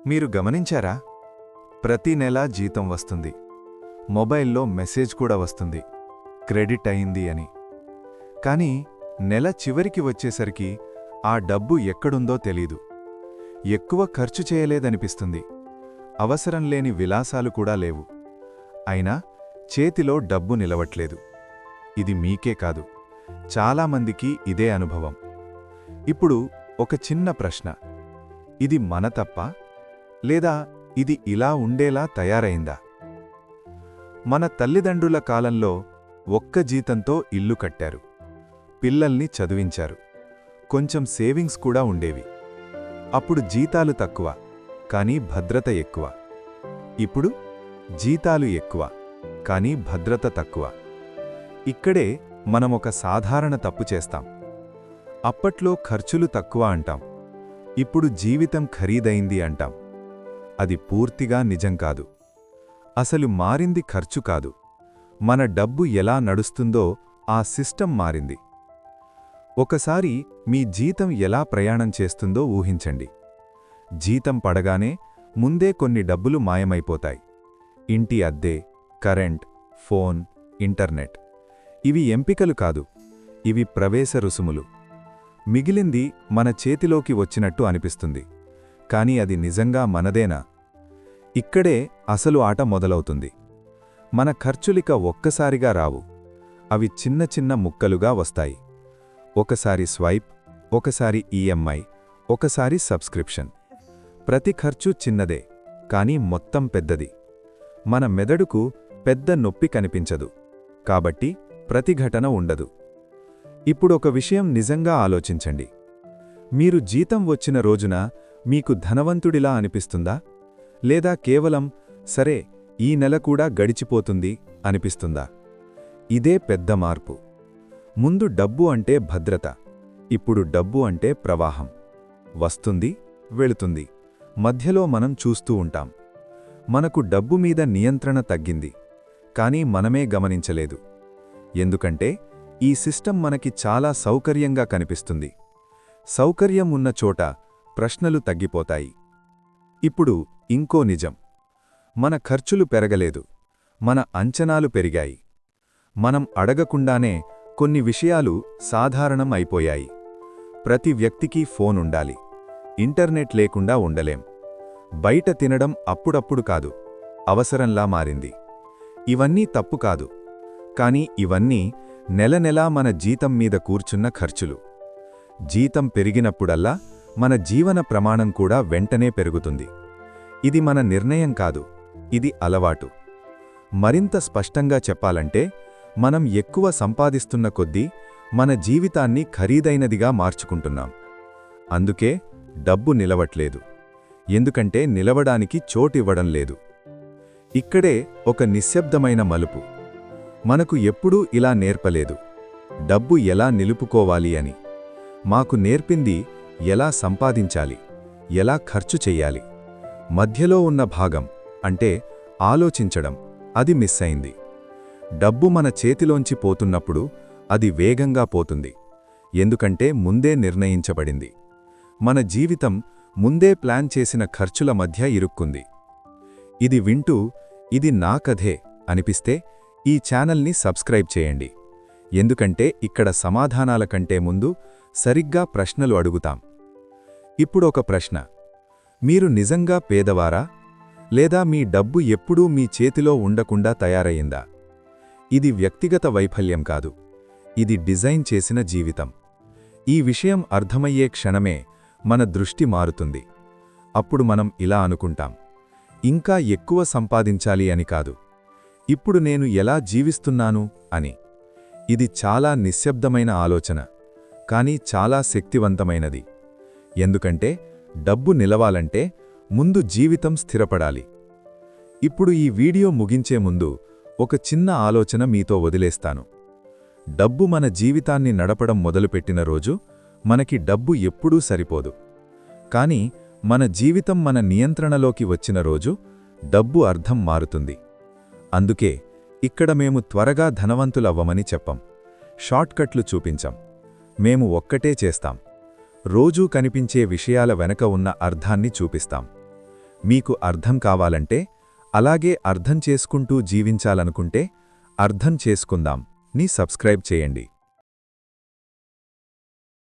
మీరు గమనించారా? ప్రతి నెలా జీతం వస్తుంది, మొబైల్లో మెసేజ్ కూడా వస్తుంది, క్రెడిట్ అయింది అని. కానీ నెల చివరికి వచ్చేసరికి ఆ డబ్బు ఎక్కడుందో తెలీదు. ఎక్కువ ఖర్చు చేయలేదనిపిస్తుంది, అవసరం లేని విలాసాలు కూడా లేవు. అయినా చేతిలో డబ్బు నిలవట్లేదు. ఇది మీకే కాదు, చాలామందికి ఇదే అనుభవం. ఇప్పుడు ఒక చిన్న ప్రశ్న: ఇది మన తప్పా, లేదా ఇది ఇలా ఉండేలా తయారైందా? మన తల్లిదండ్రుల కాలంలో ఒక్క జీతంతో ఇల్లు కట్టారు, పిల్లల్ని చదివించారు, కొంచెం సేవింగ్స్ కూడా ఉండేవి. అప్పుడు జీతాలు తక్కువ, కానీ భద్రత ఎక్కువ. ఇప్పుడు జీతాలు ఎక్కువ, కానీ భద్రత తక్కువ. ఇక్కడే మనమొక సాధారణ తప్పు చేస్తాం. అప్పట్లో ఖర్చులు తక్కువ అంటాం, ఇప్పుడు జీవితం ఖరీదైంది అంటాం. అది పూర్తిగా నిజం కాదు. అసలు మారింది ఖర్చు కాదు, మన డబ్బు ఎలా నడుస్తుందో ఆ సిస్టమ్ మారింది. ఒకసారి మీ జీతం ఎలా ప్రయాణం చేస్తుందో ఊహించండి. జీతం పడగానే ముందే కొన్ని డబ్బులు మాయమైపోతాయి. ఇంటి అద్దె, కరెంట్, ఫోన్, ఇంటర్నెట్. ఇవి ఎంపికలు కాదు, ఇవి ప్రవేశ రుసుములు. మిగిలింది మన చేతిలోకి వచ్చినట్టు అనిపిస్తుంది, కాని అది నిజంగా మనదేనా? ఇక్కడే అసలు ఆట మొదలవుతుంది. మన ఖర్చులిక ఒక్కసారిగా రావు, అవి చిన్న చిన్న ముక్కలుగా వస్తాయి. ఒకసారి స్వైప్, ఒకసారి ఈఎంఐ, ఒకసారి సబ్స్క్రిప్షన్. ప్రతి ఖర్చు చిన్నదే, కానీ మొత్తం పెద్దది. మన మెదడుకు పెద్ద నొప్పి కనిపించదు, కాబట్టి ప్రతిఘటన ఉండదు. ఇప్పుడొక విషయం నిజంగా ఆలోచించండి. మీరు జీతం వచ్చిన రోజున మీకు ధనవంతుడిలా అనిపిస్తుందా, లేదా కేవలం సరే ఈ నెల కూడా గడిచిపోతుంది అనిపిస్తుందా? ఇదే పెద్ద మార్పు. ముందు డబ్బు అంటే భద్రత, ఇప్పుడు డబ్బు అంటే ప్రవాహం. వస్తుంది, వెళుతుంది, మధ్యలో మనం చూస్తూ ఉంటాం. మనకు డబ్బు మీద నియంత్రణ తగ్గింది, కానీ మనమే గమనించలేదు. ఎందుకంటే ఈ సిస్టమ్ మనకి చాలా సౌకర్యంగా కనిపిస్తుంది. సౌకర్యం ఉన్న చోట ప్రశ్నలు తగ్గిపోతాయి. ఇప్పుడు ఇంకో నిజం: మన ఖర్చులు పెరగలేదు, మన అంచనాలు పెరిగాయి. మనం అడగకుండానే కొన్ని విషయాలు సాధారణం అయిపోయాయి. ప్రతి వ్యక్తికి ఫోన్ ఉండాలి, ఇంటర్నెట్ లేకుండా ఉండలేం. బయట తినడం అప్పుడప్పుడు కాదు, అవసరంలా మారింది. ఇవన్నీ తప్పు కాదు, కానీ ఇవన్నీ నెలనెలా మన జీతం మీద కూర్చున్న ఖర్చులు. జీతం పెరిగినప్పుడల్లా మన జీవన ప్రమాణం కూడా వెంటనే పెరుగుతుంది. ఇది మన నిర్ణయం కాదు, ఇది అలవాటు. మరింత స్పష్టంగా చెప్పాలంటే, మనం ఎక్కువ సంపాదిస్తున్న కొద్దీ మన జీవితాన్ని ఖరీదైనదిగా మార్చుకుంటున్నాం. అందుకే డబ్బు నిలవట్లేదు, ఎందుకంటే నిలవడానికి చోటివ్వడం లేదు. ఇక్కడే ఒక నిశ్శబ్దమైన మలుపు. మనకు ఎప్పుడూ ఇలా నేర్పలేదు, డబ్బు ఎలా నిలుపుకోవాలి అని. మాకు నేర్పింది ఎలా సంపాదించాలి, ఎలా ఖర్చు చెయ్యాలి. మధ్యలో ఉన్న భాగం, అంటే ఆలోచించడం, అది మిస్ అయింది. డబ్బు మన చేతిలోంచి పోతున్నప్పుడు అది వేగంగా పోతుంది, ఎందుకంటే ముందే నిర్ణయించబడింది. మన జీవితం ముందే ప్లాన్ చేసిన ఖర్చుల మధ్య ఇరుక్కుంది. ఇది వింటూ ఇది నా కథే అనిపిస్తే ఈ ఛానల్ని సబ్స్క్రైబ్ చేయండి, ఎందుకంటే ఇక్కడ సమాధానాల కంటే ముందు సరిగ్గా ప్రశ్నలు అడుగుతాం. ఇప్పుడొక ప్రశ్న: మీరు నిజంగా పేదవారా, లేదా మీ డబ్బు ఎప్పుడూ మీ చేతిలో ఉండకుండా తయారయ్యిందా? ఇది వ్యక్తిగత వైఫల్యం కాదు, ఇది డిజైన్ చేసిన జీవితం. ఈ విషయం అర్థమయ్యే క్షణమే మన దృష్టి మారుతుంది. అప్పుడు మనం ఇలా అనుకుంటాం: ఇంకా ఎక్కువ సంపాదించాలి అని కాదు, ఇప్పుడు నేను ఎలా జీవిస్తున్నాను అని. ఇది చాలా నిశ్శబ్దమైన ఆలోచన, కానీ చాలా శక్తివంతమైనది. ఎందుకంటే డబ్బు నిలవాలంటే ముందు జీవితం స్థిరపడాలి. ఇప్పుడు ఈ వీడియో ముగించే ముందు ఒక చిన్న ఆలోచన మీతో వదిలేస్తాను. డబ్బు మన జీవితాన్ని నడపడం మొదలుపెట్టిన రోజు మనకి డబ్బు ఎప్పుడూ సరిపోదు. కానీ మన జీవితం మన నియంత్రణలోకి వచ్చిన రోజు డబ్బు అర్థం మారుతుంది. అందుకే ఇక్కడ మేము త్వరగా ధనవంతులవ్వమని చెప్పం, షార్ట్కట్లు చూపించం. మేము ఒక్కటే చేస్తాం: రోజూ కనిపించే విషయాల వెనక ఉన్న అర్థాన్ని చూపిస్తాం. మీకు అర్థం కావాలంటే, అలాగే అర్థం చేసుకుంటూ జీవించాలనుకుంటే అర్థం చేసుకుందాం ని సబ్స్క్రైబ్ చేయండి.